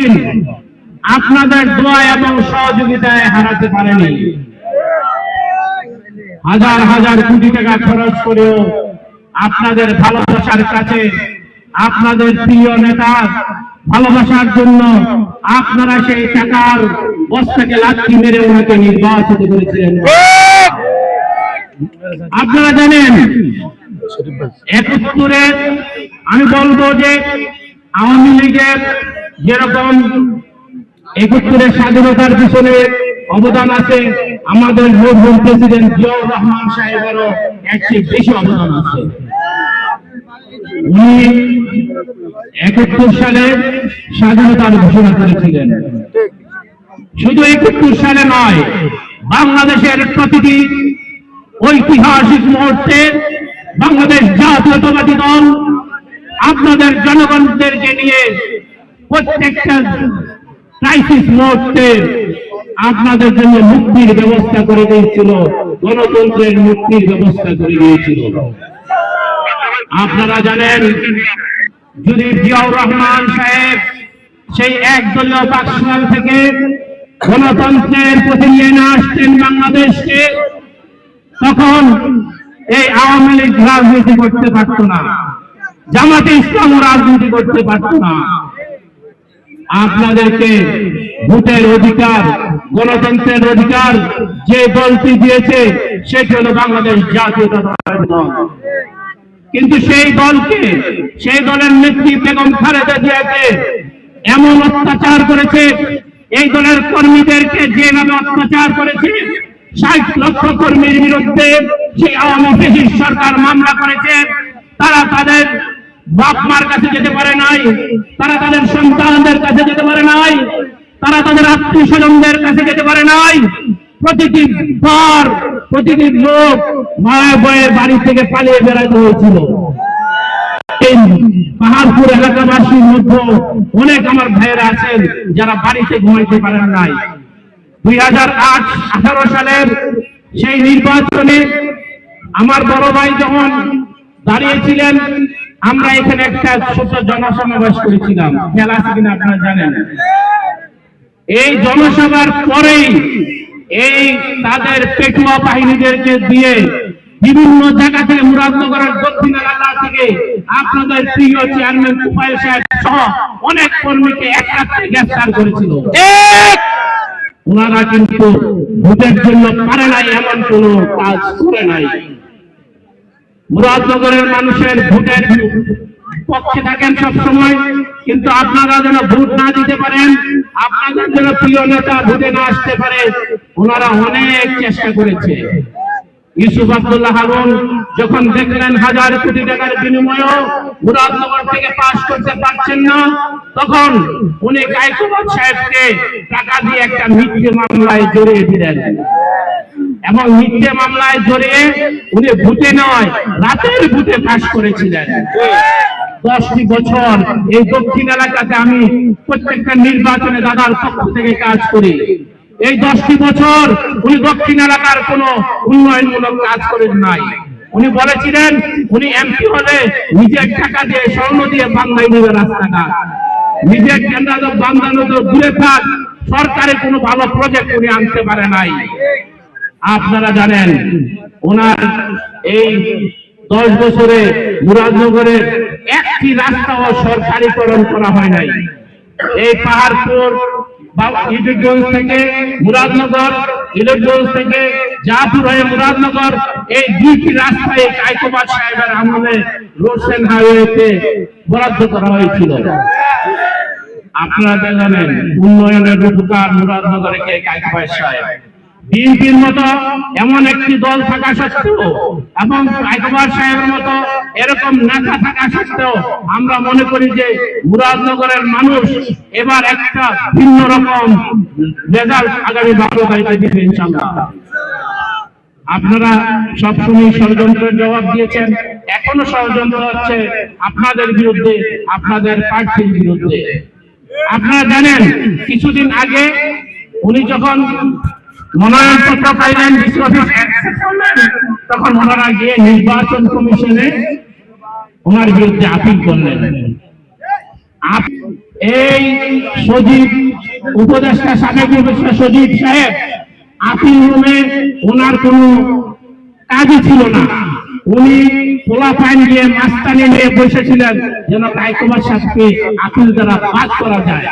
কোনোদিন আপনাদের দোয়া এবং সহযোগিতায় হারাতে পারেনি। হাজার হাজার কোটি টাকা খরচ করেও আপনাদের ভালোবাসার কাছে, আপনাদের প্রিয় নেতা ভালোবাসার জন্য আপনারা সেই টাকার বস্তাকে লাথি মেরে ওনাকে নির্বাচিত করেছিলেন। আপনারা জানেন ৭১-এ আমি বলবো যে আওয়ামী লীগের যেরকম ৭১-এর স্বাধীনতার পিছনে অবদান আছে, আমাদের মরহুম প্রেসিডেন্ট জিয়াউর রহমান সাহেবেরও একটি বেশি অবদান আছে। উনি ৭১ সালে স্বাধীনতার ঘোষণা করেছিলেন। শুধু ৭১ সালে নয়, বাংলাদেশের প্রতিটি ঐতিহাসিক মুহূর্তে বাংলাদেশ জাতীয়তাবাদী দল আপনাদের জনগণদেরকে নিয়ে প্রত্যেকটা ক্রাইসিস মুহূর্তে আপনাদের জন্য মুক্তির ব্যবস্থা করে দিয়েছিল, গণতন্ত্রের মুক্তির ব্যবস্থা করে দিয়েছিল। আপনারা জানেন, যদি জিয়াউর রহমান সাহেব সেই একদলীয় বাকশাল থেকে গণতন্ত্রের প্রতি নিয়ে না আসতেন বাংলাদেশকে, তখন এই আওয়ামী লীগ রাজনীতি করতে পারত না, জামাতে ইসলাম রাজনীতি করতে পারত না। আপনাদেরকে ভোটের অধিকার, গণতন্ত্রের অধিকার যে দলটি দিয়েছে সেটি হল বাংলাদেশ জাতীয়তাবাদী দল। কিন্তু সেই দলকে, সেই দলের নেত্রী বেগম খালেদা জিয়াকে এমন অত্যাচার করেছে, এই দলের কর্মীদেরকে যেভাবে অত্যাচার করেছে, ৬০ লক্ষ কর্মীর বিরুদ্ধে সেই আওয়ামী ফ্যাসিস্ট সরকার মামলা করেছে। তারা তাদের বাপ মার কাছে যেতে পারে নাই, তারা তাদের সন্তানদের কাছে যেতে পারে নাই, তারা তাদের আত্মীয় স্বজনদের কাছে যেতে পারে নাই। প্রতিটি বার প্রতিটি লোক মায়ের বয়ের বাড়ি থেকে পালিয়ে বেড়াতে হয়েছিল। পাহাড়পুর এলাকাবাসীর মধ্যে অনেক আমার ভাইয়েরা আছেন যারা বাড়িতে ঘুমাইতে পারেন নাই। ২০১৮ সালের সেই নির্বাচনে আমার বড় ভাই যখন দাঁড়িয়েছিলেন, আমরা এখানে একটা ছোট জনসমাবেশ করেছিলাম, খেলা আছে কিনা আপনারা জানেন। এই জনসভার পরেই এই তাদের পেটুয়া বাহিনীদেরকে দিয়ে বিভিন্ন জায়গা থেকে, মুরাদনগরের দক্ষিণ এলাকা থেকে আপনাদের প্রিয় চেয়ারম্যান তুফাইল সাহেব সহ অনেক কর্মীকে এক রাত্রে গ্রেফতার করেছিল। ওনারা কিন্তু ভোটের জন্য পারে নাই, এমন কোন কাজ করে নাই। মুরাদনগরের মানুষের ভোটের পক্ষে থাকেন সবসময়, কিন্তু আপনারা যেন ভোট না দিতে পারেন, আপনাদের যেন প্রিয় নেতা ভোটে না আসতে পারে, ওনারা অনেক চেষ্টা করেছে। ইউসুফ আব্দুল্লাহ হারুন যখন দেখলেন হাজার কোটি টাকার বিনিময়েও মুরাদনগর থেকে পাস করতে পারছেন না, তখন উনি কায়কোবাদ সাহেবকে টাকা দিয়ে একটা মিথ্যে মামলায় জড়িয়ে দিলেন, এবং মিথ্যে মামলায় জড়িয়ে উনি ভোটে নয়, রাতের ভোটে পাস করেছিলেন। 10টি বছর এই দক্ষিণ এলাকাতে আমি প্রত্যেকটা নির্বাচনে দাদার পক্ষ থেকে কাজ করি। এই 10টি বছর উনি দক্ষিণ এলাকার কোন উন্নয়নমূলক কাজ করেন নাই। উনি বলেছিলেন উনি এমপি হলে নিজের টাকা দিয়ে, স্বর্ণ দিয়ে বাংলায় নেবে রাস্তাঘাট, নিজের কেন্দ্র বাংলানো তো দূরে থাক, সরকারে কোনো ভালো প্রজেক্ট উনি আনতে পারে নাই। আপনারা জানেন ওনার এই 10 বছরে মুরাদনগরের একটি রাস্তাও সরকারিকরণ করা হয় নাই। এই পাহাড়পুর ইলিগঞ্জ থেকে মুরাদনগর, ইলিগঞ্জ থেকে জাহাপুর হয়ে মুরাদনগর, এই 2টি রাস্তায় কায়কোবাদ সাহেবের আমলে রোডসেন হাইওয়েতে বরাদ্দ করা হয়েছিল। আপনারা জানেন উন্নয়নের রূপকার মুরাদনগরে কে? কায়কোবাদ সাহেব। বিএনপির মতো এমন একটি দল থাকা সত্ত্বেও এবং কায়কোবাদ সাহেবের মতো এরকম নেতা থাকা সত্ত্বেও আমরা মনে করি যে মুরাদনগরের মানুষ এবার একটা ভিন্ন রকম রেজাল্ট আগামী 12 তারিখে দিবে ইনশাআল্লাহ। আপনারা সবসময় ষড়যন্ত্রের জবাব দিয়েছেন, এখনো ষড়যন্ত্র হচ্ছে আপনাদের বিরুদ্ধে, আপনাদের প্রার্থীর বিরুদ্ধে। আপনারা জানেন কিছুদিন আগে উনি যখন মনোনয়ন পত্র পাইলেন, তখন ওনারা গিয়ে নির্বাচন কমিশনে ওনার বিরুদ্ধে আপিল করলেন। এই সজীব উপদেষ্টা, সাবেক উপদেষ্টা সজীব সাহেব আপিল রুমে ওনার কোনো কাজই ছিল না। উনি পোলা পাইন দিয়ে মাস্তানি নিয়ে বসেছিলেন যেন কায়কুমার সাহেবকে আপিল দ্বারা বাদ করা যায়।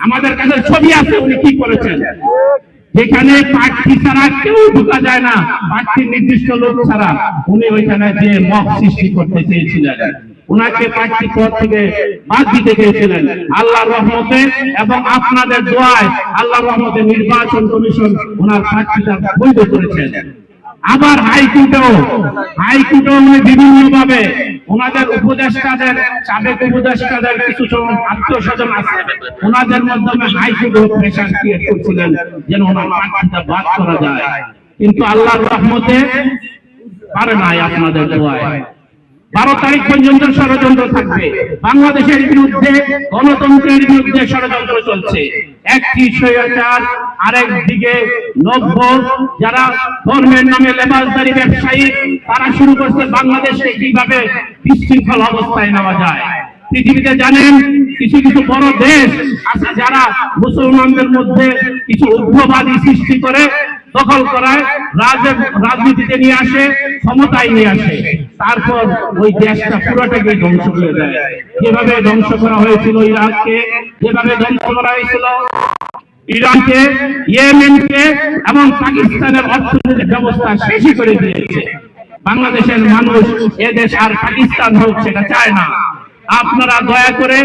আমাদের কাছে ছবি আছে উনি কি করেছেন। যেখানে প্রার্থী ছাড়া কেউ ঢোকা যায় না, প্রার্থীর নির্দিষ্ট লোক ছাড়া, উনি ওইখানে যে মক সৃষ্টি করতে চেয়েছিলেন, উনাকে প্রার্থী পদ থেকে বাদ দিতে চেয়েছিলেন। আল্লাহর রহমতে এবং আপনাদের দোয়ায় আল্লাহর রহমতে নির্বাচন কমিশন ওনার প্রার্থীটা বৈধ করেছেন। আবার হাইকোর্টেও উনি বিভিন্ন ভাবে ওনাদের উপদেষ্টাদের, সাবেক উপদেষ্টাদের কিছু আত্মস্বজন আছে, ওনাদের মাধ্যমে হাইকোর্টেও প্রেশার ক্রিয়েট করছিলেন যেন ওনার প্রার্থীটা বাদ করা যায়। কিন্তু আল্লাহর রহমতে পারে নাই। আপনাদের দোয়ায় 12 তারিখ পর্যন্ত ষড়যন্ত্র থাকবে। বাংলাদেশের বিরুদ্ধে, গণতন্ত্রের বিরুদ্ধে ষড়যন্ত্র চলছে। একটি স্বৈরাচার, আরেক দিকে নব্য যারা ধর্মের নামে লেবাসদারি ব্যবসায়ী, তারা শুরু করছে বাংলাদেশে কিভাবে বিশৃঙ্খল অবস্থায় নেওয়া যায়। পৃথিবীতে জানেন কিছু কিছু বড় দেশ আছে যারা মুসলমানদের মধ্যে কিছু উগ্রবাদী সৃষ্টি করে, দখল করায়, রাজনীতিতে নিয়ে আসে, ক্ষমতায় নিয়ে আসে, তারপর ওই দেশটা পুরোটাকে ধ্বংস করে দেয়। যেভাবে ধ্বংস করা হয়েছিল ইরাককে, যেভাবে ধ্বংস করা হয়েছিল ইরানকে, ইয়েমেনকে এবং পাকিস্তানের অর্থনৈতিক ব্যবস্থা শেষই করে দিয়েছে। বাংলাদেশের মানুষ এদেশ আর পাকিস্তান হোক সেটা চায় না। আপনারা দয়া করে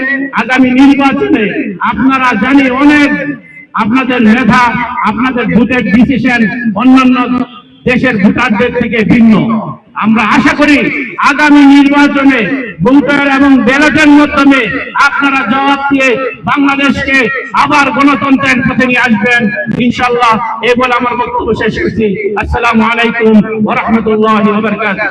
আগামী নির্বাচনে, আপনারা জানি অনেক আপনাদের মেধা, আপনাদের ভোটের ডিসিশন অন্যান্য দেশের ভোটারদের থেকে ভিন্ন। আমরা আশা করি আগামী নির্বাচনে ভোটার এবং ব্যালটের মাধ্যমে আপনারা জবাব দিয়ে বাংলাদেশকে আবার গণতন্ত্রের পথে নিয়ে আসবেন ইনশাআল্লাহ। এই বলে আমার বক্তব্য শেষ করছি। আসসালামু আলাইকুম ওয়া রাহমাতুল্লাহি ওয়া বারাকাতুহু।